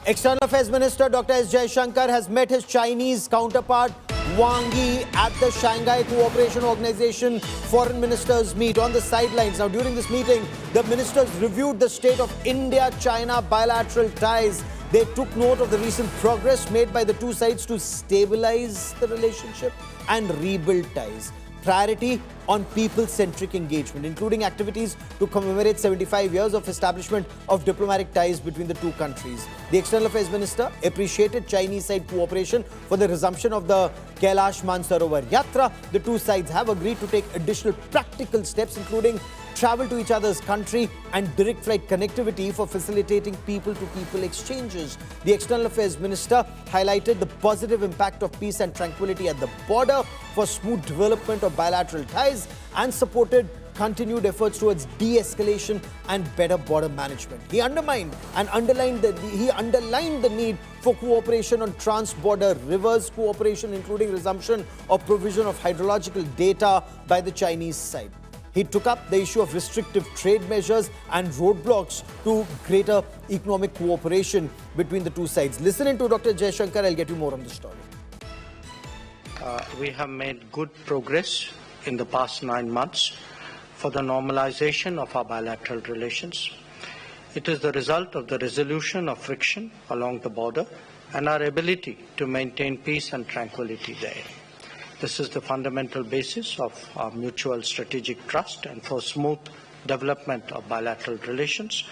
External Affairs Minister Dr. S. Jaishankar has met his Chinese counterpart Wang Yi at the Shanghai Cooperation Organization foreign ministers meet on the sidelines. Now, during this meeting, the ministers reviewed the state of India-China bilateral ties. They took note of the recent progress made by the two sides to stabilize the relationship and rebuild ties. Priority on people-centric engagement, including activities to commemorate 75 years of establishment of diplomatic ties between the two countries. The External Affairs Minister appreciated Chinese side cooperation for the resumption of the Kailash-Mansarovar Yatra. The two sides have agreed to take additional practical steps, including travel to each other's country and direct flight connectivity for facilitating people-to-people exchanges. The External Affairs Minister highlighted the positive impact of peace and tranquility at the border for smooth development of bilateral ties and supported continued efforts towards de-escalation and better border management. He underlined the need for cooperation on trans-border rivers cooperation, including resumption or provision of hydrological data by the Chinese side. He took up the issue of restrictive trade measures and roadblocks to greater economic cooperation between the two sides. Listening to Dr. Jaishankar, I'll get you more on the story. We have made good progress in the past 9 months for the normalization of our bilateral relations. It is the result of the resolution of friction along the border and our ability to maintain peace and tranquility there. This is the fundamental basis of our mutual strategic trust and for smooth development of bilateral relations.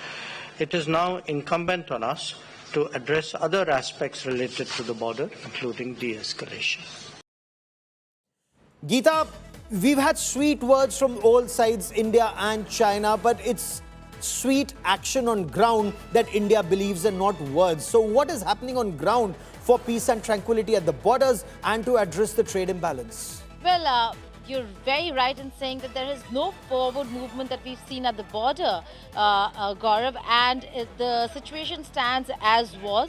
It is now incumbent on us to address other aspects related to the border, including de-escalation. Geeta, we've had sweet words from all sides, India and China, but it's sweet action on ground that India believes in, not words. So what is happening on ground for peace and tranquility at the borders and to address the trade imbalance? Well, you're very right in saying that there is no forward movement that we've seen at the border, Gaurav, and the situation stands as was.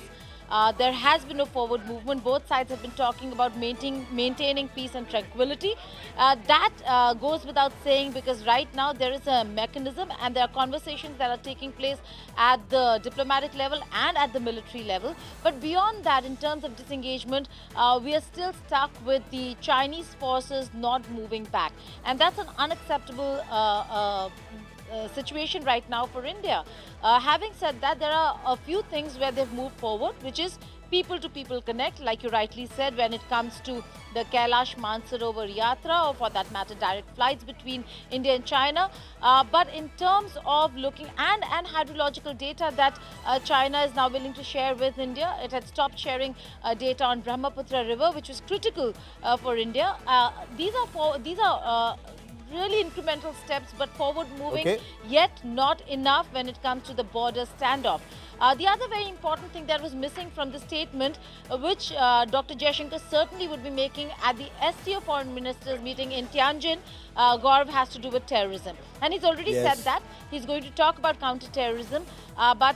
There has been no forward movement. Both sides have been talking about maintaining peace and tranquility. That goes without saying, because right now there is a mechanism and there are conversations that are taking place at the diplomatic level and at the military level. But beyond that, in terms of disengagement, we are still stuck with the Chinese forces not moving back. And that's an unacceptable situation right now for India. Having said that, there are a few things where they've moved forward, which is people-to-people connect, like you rightly said, when it comes to the Kailash-Mansarovar Yatra, or for that matter, direct flights between India and China. But in terms of looking and hydrological data that China is now willing to share with India, it had stopped sharing data on Brahmaputra River, which was critical for India. These are really incremental steps, but forward moving, yet not enough when it comes to the border standoff. The other very important thing that was missing from the statement, which Dr. Jaishankar certainly would be making at the SCO foreign ministers meeting in Tianjin, Gaurav, has to do with terrorism. And he's already said that. He's going to talk about counter-terrorism. But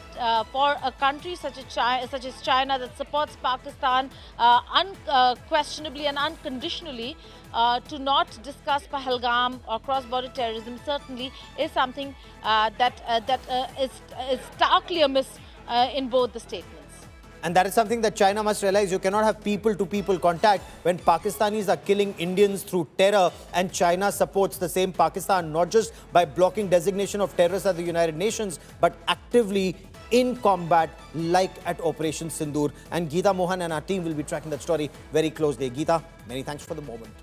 for a country such as China that supports Pakistan unquestionably and unconditionally, to not discuss Pahalgam or cross-border terrorism certainly is something that is starkly amiss in both the statements. And that is something that China must realize. You cannot have people-to-people contact when Pakistanis are killing Indians through terror, and China supports the same Pakistan, not just by blocking designation of terrorists at the United Nations, but actively in combat, like at Operation Sindoor. And Geeta Mohan and our team will be tracking that story very closely. Geeta, many thanks for the moment.